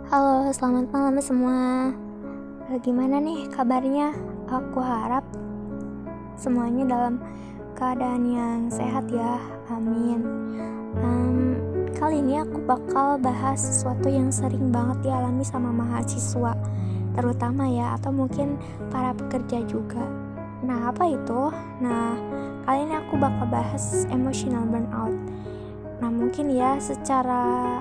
Halo, selamat malam semua. Gimana nih kabarnya? Aku harap semuanya dalam keadaan yang sehat ya. Amin. Kali ini aku bakal bahas sesuatu yang sering banget dialami sama mahasiswa, terutama ya, atau mungkin para pekerja juga. Nah, apa itu? Nah, kali ini aku bakal bahas emotional burnout. Nah, mungkin ya secara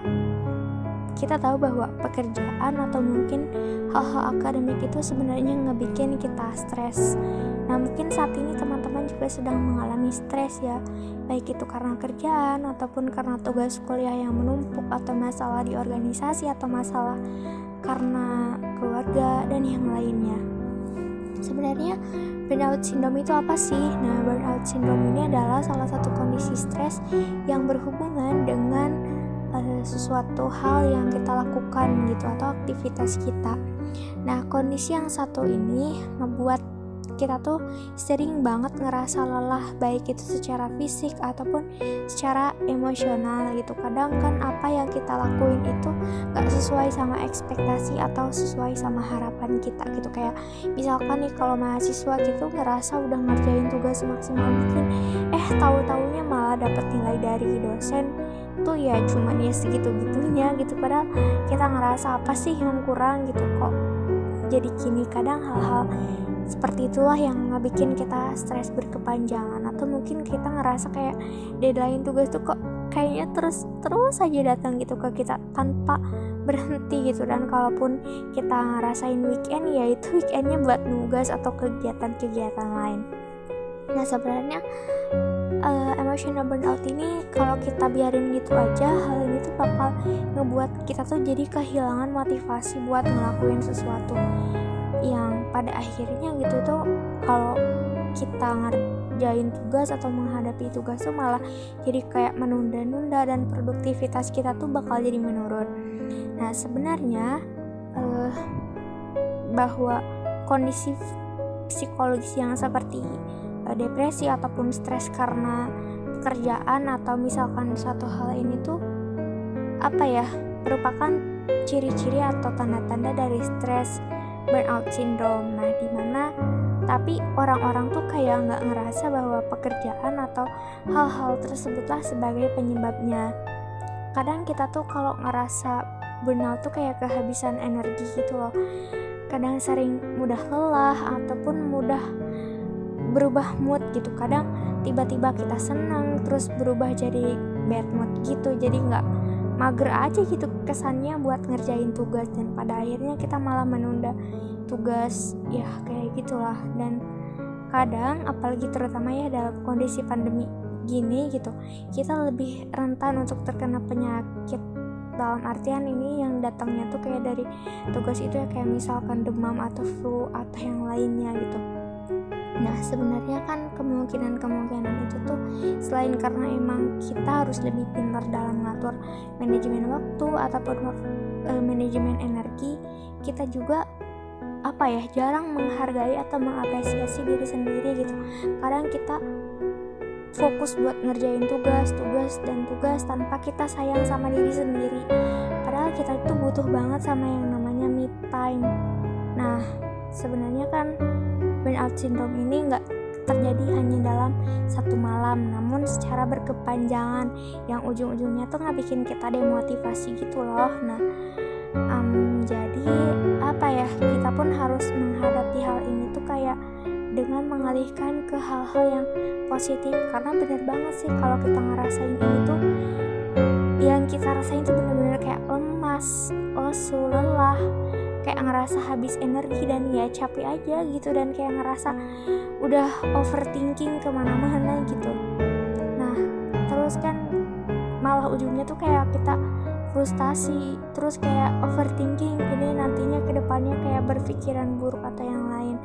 kita tahu bahwa pekerjaan atau mungkin hal-hal akademik itu sebenarnya ngebikin kita stres. Nah, mungkin saat ini teman-teman juga sedang mengalami stres ya, baik itu karena kerjaan ataupun karena tugas kuliah yang menumpuk, atau masalah di organisasi, atau masalah karena keluarga dan yang lainnya. Sebenarnya burnout syndrome itu apa sih? Nah, burnout syndrome ini adalah salah satu kondisi stres yang berhubungan dengan sesuatu hal yang kita lakukan gitu, atau aktivitas kita. Nah, kondisi yang satu ini membuat kita tuh sering banget ngerasa lelah, baik itu secara fisik ataupun secara emosional gitu. Kadang kan apa yang kita lakuin itu gak sesuai sama ekspektasi atau sesuai sama harapan kita gitu. Kayak misalkan nih, kalau mahasiswa gitu ngerasa udah ngerjain tugas maksimal mungkin, tahu-taunya malah dapet nilai dari dosen tuh ya cuman ya segitu-gitunya gitu. Padahal kita ngerasa apa sih yang kurang gitu, kok jadi gini. Kadang hal-hal seperti itulah yang ngebikin kita stres berkepanjangan, atau mungkin kita ngerasa kayak deadline tugas tuh kok kayaknya terus aja datang gitu ke kita tanpa berhenti gitu. Dan kalaupun kita ngerasain weekend, ya itu weekendnya buat nugas atau kegiatan-kegiatan lain. Nah, sebenarnya emotional burnout ini kalau kita biarin gitu aja, hal ini tuh bakal ngebuat kita tuh jadi kehilangan motivasi buat ngelakuin sesuatu yang pada akhirnya gitu tuh, kalau kita ngerjain tugas atau menghadapi tugas tuh malah jadi kayak menunda-nunda dan produktivitas kita tuh bakal jadi menurun. Nah, sebenarnya bahwa kondisi psikologis yang seperti depresi ataupun stres karena pekerjaan atau misalkan satu hal ini tuh merupakan ciri-ciri atau tanda-tanda dari stres burnout syndrome. Nah, dimana tapi orang-orang tuh kayak nggak ngerasa bahwa pekerjaan atau hal-hal tersebutlah sebagai penyebabnya. Kadang kita tuh kalau ngerasa burnout tuh kayak kehabisan energi gitu loh. Kadang sering mudah lelah ataupun mudah berubah mood gitu. Kadang tiba-tiba kita senang terus berubah jadi bad mood gitu, jadi nggak mager aja gitu kesannya buat ngerjain tugas, dan pada akhirnya kita malah menunda tugas ya, kayak gitulah. Dan kadang apalagi terutama ya dalam kondisi pandemi gini gitu, kita lebih rentan untuk terkena penyakit, dalam artian ini yang datangnya tuh kayak dari tugas itu ya, kayak misalkan demam atau flu atau yang lainnya gitu. Nah, sebenarnya kan kemungkinan itu tuh selain karena emang kita harus lebih pintar dalam ngatur manajemen waktu ataupun manajemen energi, kita juga jarang menghargai atau mengapresiasi diri sendiri gitu. Kadang kita fokus buat ngerjain tugas tanpa kita sayang sama diri sendiri, padahal kita itu butuh banget sama yang namanya me time. Nah, sebenarnya kan burnout syndrome ini nggak terjadi hanya dalam satu malam, namun secara berkepanjangan yang ujung-ujungnya tuh nggak bikin kita demotivasi gitu loh. Nah, jadi kita pun harus menghadapi hal ini tuh kayak dengan mengalihkan ke hal-hal yang positif, karena bener banget sih kalau kita ngerasain ini tuh, yang kita rasain tuh bener-bener kayak lemas, lesu, lelah, kayak ngerasa habis energi dan ya capek aja gitu, dan kayak ngerasa udah overthinking kemana-mana gitu. Nah, terus kan malah ujungnya tuh kayak kita frustasi, terus kayak overthinking ini nantinya kedepannya kayak berpikiran buruk atau yang lain.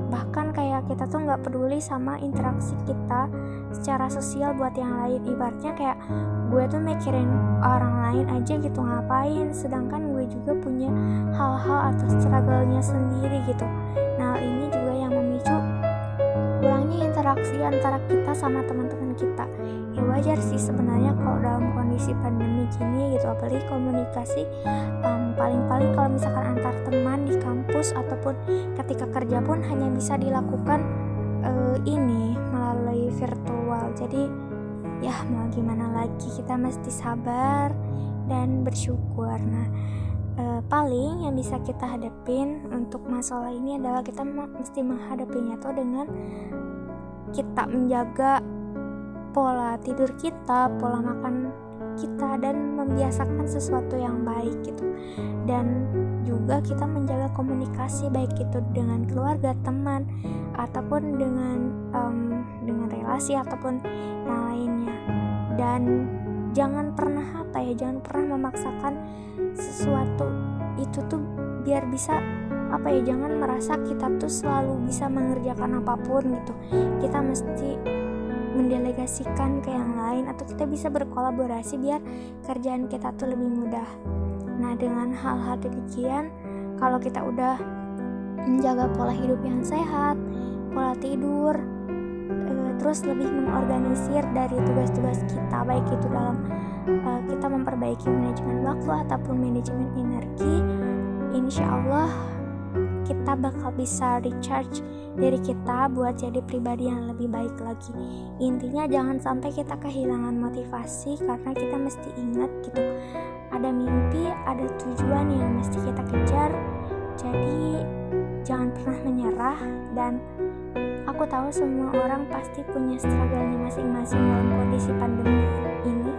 Bahkan kayak kita tuh gak peduli sama interaksi kita secara sosial buat yang lain. Ibaratnya kayak gue tuh mikirin orang lain aja gitu, ngapain, sedangkan gue juga punya hal-hal atau struggle-nya sendiri gitu. Nah, ini juga yang memicu kurangnya interaksi interaksi antara kita sama teman-teman kita. Ya wajar sih sebenarnya kalau dalam kondisi pandemi gini gitu, apalagi komunikasi paling-paling kalau misalkan antar teman di kampus ataupun ketika kerja pun hanya bisa dilakukan ini melalui virtual. Jadi ya mau gimana lagi, kita mesti sabar dan bersyukur. Nah, paling yang bisa kita hadapin untuk masalah ini adalah kita mesti menghadapinya tuh dengan kita menjaga pola tidur kita, pola makan kita, dan membiasakan sesuatu yang baik gitu. Dan juga kita menjaga komunikasi baik itu dengan keluarga, teman, ataupun dengan relasi ataupun yang lainnya. Dan jangan pernah jangan pernah memaksakan sesuatu itu tuh biar bisa jangan merasa kita tuh selalu bisa mengerjakan apapun gitu. Kita mesti mendelegasikan ke yang lain, atau kita bisa berkolaborasi biar kerjaan kita tuh lebih mudah. Nah, dengan hal-hal demikian, kalau kita udah menjaga pola hidup yang sehat, pola tidur, terus lebih mengorganisir dari tugas-tugas kita, baik itu dalam kita memperbaiki manajemen waktu ataupun manajemen energi, insya Allah kita bakal bisa recharge diri kita buat jadi pribadi yang lebih baik lagi. Intinya jangan sampai kita kehilangan motivasi, karena kita mesti ingat gitu, ada mimpi, ada tujuan yang mesti kita kejar. Jadi jangan pernah menyerah. Dan aku tahu semua orang pasti punya struggle-nya masing-masing dalam kondisi pandemi ini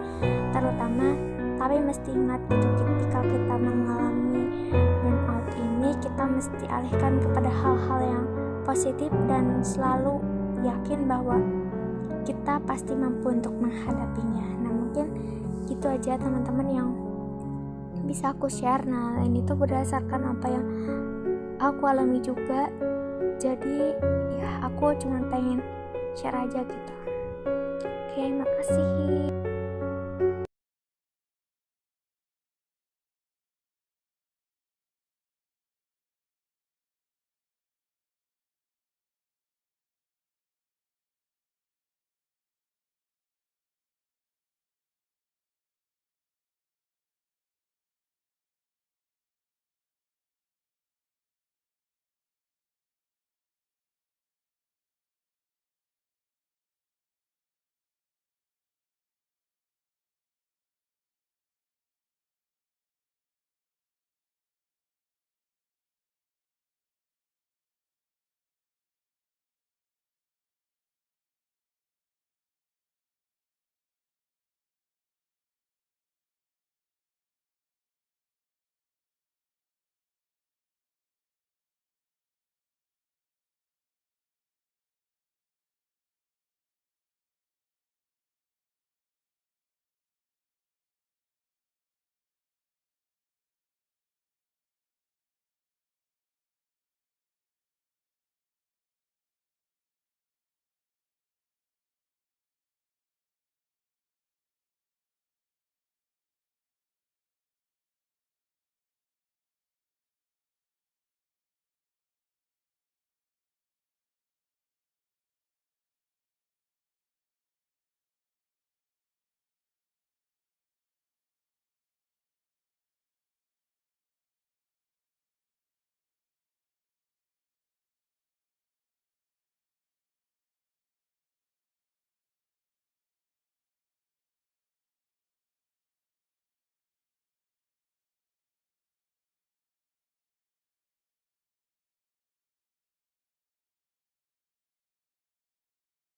terutama, tapi mesti ingat gitu, ketika kita mengalami burnout ini, kita mesti alihkan kepada hal-hal yang positif dan selalu yakin bahwa kita pasti mampu untuk menghadapinya. Nah, mungkin gitu aja teman-teman yang bisa aku share. Nah, ini tuh berdasarkan apa yang aku alami juga. Jadi ya aku cuma pengen share aja gitu. Oke, makasih.